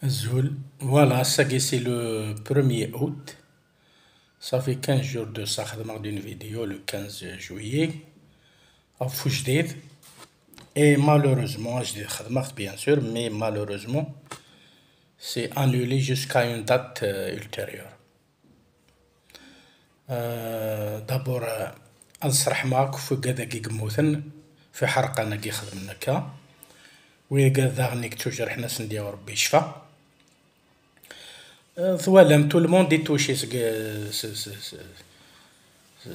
Zoul. Voilà, ça c'est le 1er août. Ça fait 15 jours de ça, خدمة d'une vidéo le 15 juillet. À Foujdid. Et malheureusement, je dis خدمة bien sûr, mais malheureusement, c'est annulé jusqu'à une date ultérieure. D'abord, أنصرح معك في قذا قيقموثن في حرقة أنا قي خدمنا كا. ويقذا غنيك توجر حنا سنديا وربي يشفى. ثوالم تو الموند دي توشي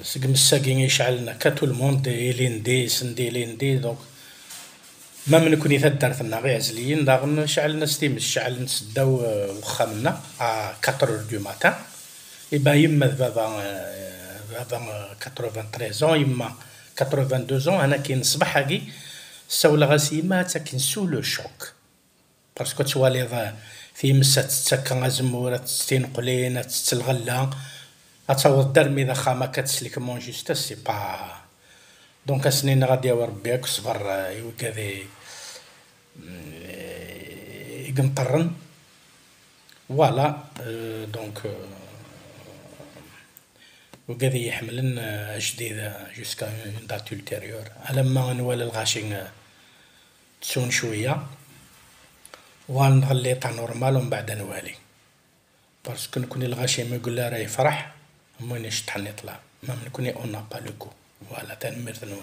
سق مساقين يشعلنا كا تو الموند يليندي سندي ليندي دونك ما من كوني ثدرتنا غير عزليين داغن شعلنا ستيمس شعل نسداو وخامنا 4 دو ماتان إبا يما بابا 93 يما 82 أنا كي نصبح هاكي ساولا غاسي يما تا كي نسو لو شوك باسكو توالي في مسا تتسكا زمورة تستنقلين تتلغلا أتصور درمي ذا خاما كتسلك مون جوستاس سي با دونك السنين غادي وربي صبر يوكاذي يقنطرن فوالا دونك وكاذي يحملن جديدة جوسكا اون دات ultérieure ألما نوال الغاشي تسون شوية ونخلي طا نورمال ومن بعد نوالي باسكو نكوني الغاشي ما يقول لا راه يفرح مانيش طحن يطلع ما نكوني اون با لو كو فوالا تنمير ثنون